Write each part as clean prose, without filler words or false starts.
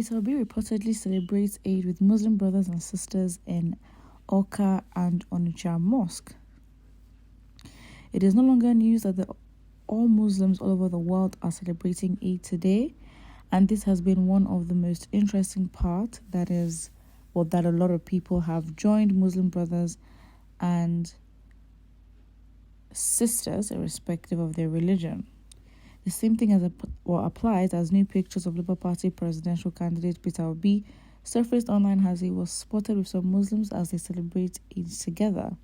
Peter Obi reportedly celebrates Eid with Muslim brothers and sisters in Awka and Onitsha Mosque. It is no longer news that all Muslims all over the world are celebrating Eid today, and this has been one of the most interesting parts that a lot of people have joined Muslim brothers and sisters irrespective of their religion. The same thing applies as new pictures of Labour Party presidential candidate Peter Obi surfaced online as he was spotted with some Muslims as they celebrate Eid together.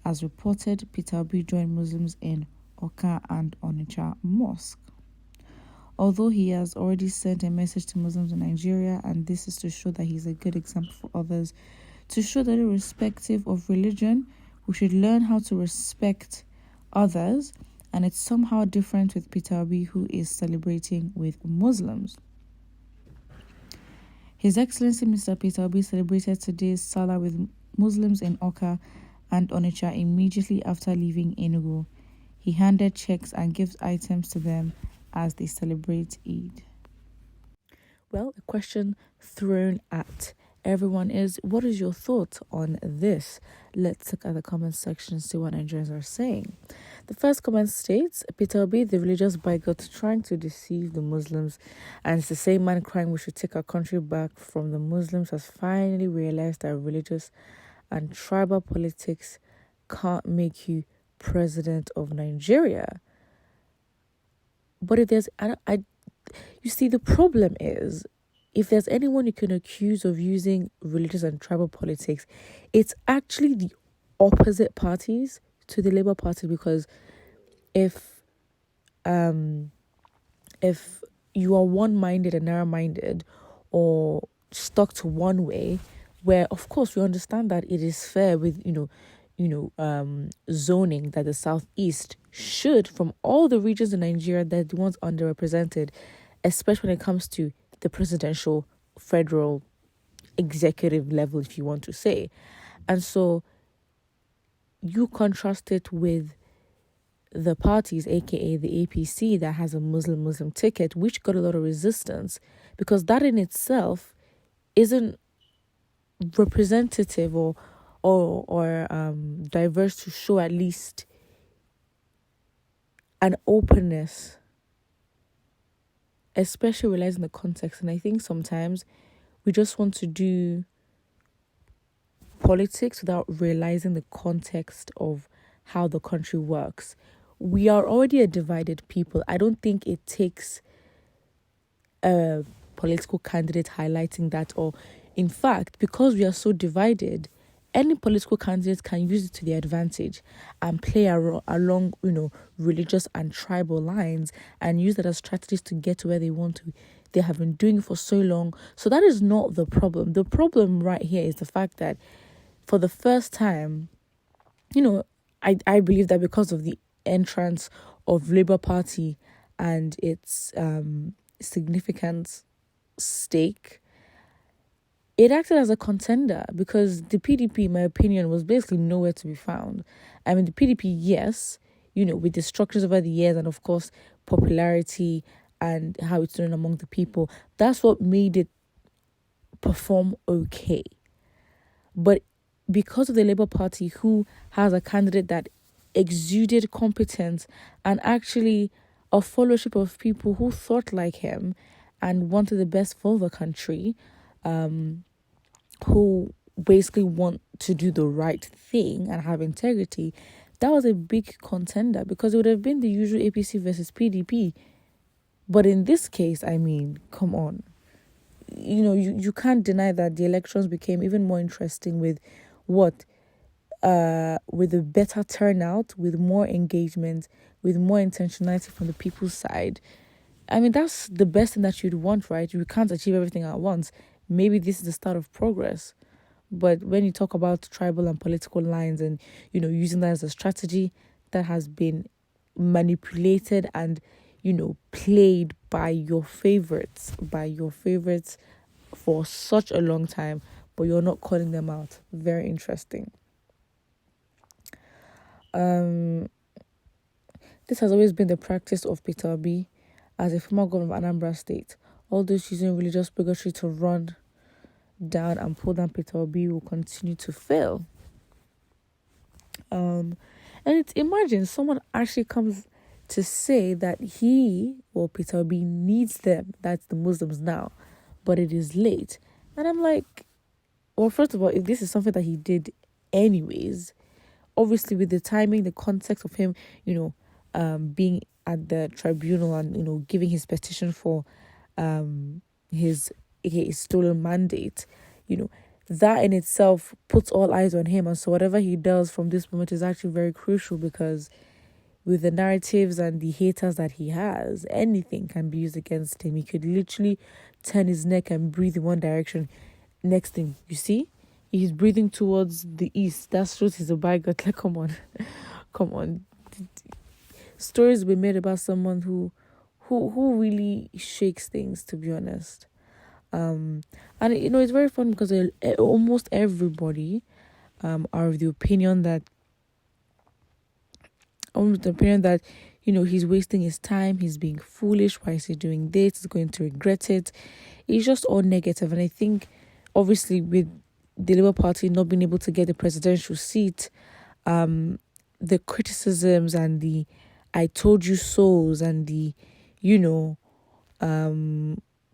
As reported, Peter Obi joined Muslims in Awka and Onitsha Mosque. Although he has already sent a message to Muslims in Nigeria, and this is to show that he's a good example for others, to show that irrespective of religion, we should learn how to respect others, and it's somehow different with Peter Obi, who is celebrating with Muslims. His Excellency Mr. Peter Obi celebrated today's Salah with Muslims in Awka and Onitsha immediately after leaving Enugu. He handed checks and gift items to them as they celebrate Eid. Well, the question thrown at everyone is, what is your thought on this? Let's look at the comment section and see what Nigerians are saying. The first comment states, Peter Obi, the religious bigot, trying to deceive the Muslims, and it's the same man crying we should take our country back from the Muslims, has finally realized that religious and tribal politics can't make you president of Nigeria. But if there's, you see, the problem is, if there's anyone you can accuse of using religious and tribal politics, it's actually the opposite parties to the Labour Party. Because if you are one-minded and narrow-minded, or stuck to one way, where of course we understand that it is fair with zoning that the Southeast should, from all the regions in Nigeria, that the ones underrepresented, especially when it comes to the presidential, federal, executive level, if you want to say. And so you contrast it with the parties, aka the APC, that has a Muslim ticket, which got a lot of resistance, because that in itself isn't representative or diverse to show at least an openness, especially realizing the context. And I think sometimes we just want to do politics without realizing the context of how the country works. We are already a divided people. I don't think it takes a political candidate highlighting that, or in fact, because we are so divided, any political candidate can use it to their advantage and play along, religious and tribal lines, and use that as strategies to get to where they want to. They have been doing it for so long. So that is not the problem. The problem right here is the fact that for the first time, I believe that because of the entrance of Labour Party and its significant stake, it acted as a contender, because the PDP, in my opinion, was basically nowhere to be found. I mean, the PDP, yes, with the structures over the years and, of course, popularity and how it's doing among the people, that's what made it perform okay. But because of the Labour Party, who has a candidate that exuded competence and actually a followership of people who thought like him and wanted the best for the country, who basically want to do the right thing and have integrity, that was a big contender, because it would have been the usual APC versus PDP. But in this case, I mean, come on. You can't deny that the elections became even more interesting with a better turnout, with more engagement, with more intentionality from the people's side. I mean, that's the best thing that you'd want, right? You can't achieve everything at once. Maybe this is the start of progress. But when you talk about tribal and political lines and, using that as a strategy, that has been manipulated and, played by your favorites for such a long time, but you're not calling them out. Very interesting. This has always been the practice of Peter Obi as a former governor of Anambra State. all those using religious bigotry to run down and pull down Peter Obi will continue to fail. And it's, imagine someone actually comes to say that Peter Obi needs them, that's the Muslims now, but it is late. And I'm like, well, first of all, if this is something that he did anyways, obviously with the timing, the context of him, being at the tribunal and, giving his petition for his stolen mandate, that in itself puts all eyes on him. And so whatever he does from this moment is actually very crucial, because with the narratives and the haters that he has, anything can be used against him. He could literally turn his neck and breathe in one direction. Next thing, you see, he's breathing towards the east. That shows he's a bigot. Like, come on. Stories were made about someone who really shakes things, to be honest. And it's very fun because almost everybody are of the opinion that he's wasting his time, he's being foolish, why is he doing this, he's going to regret it. It's just all negative. And I think obviously with the Labour Party not being able to get the presidential seat, the criticisms and the I told you so's and the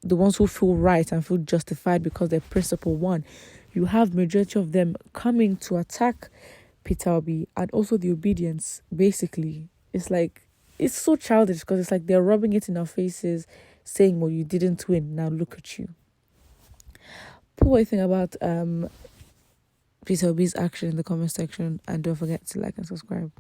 ones who feel right and feel justified because their principle won, you have majority of them coming to attack Peter Obi, and also the obedience. Basically, it's like, it's so childish because it's like they're rubbing it in our faces, saying, well, you didn't win, now look at you. Put what you think about Peter Obi's action in the comment section, and don't forget to like and subscribe.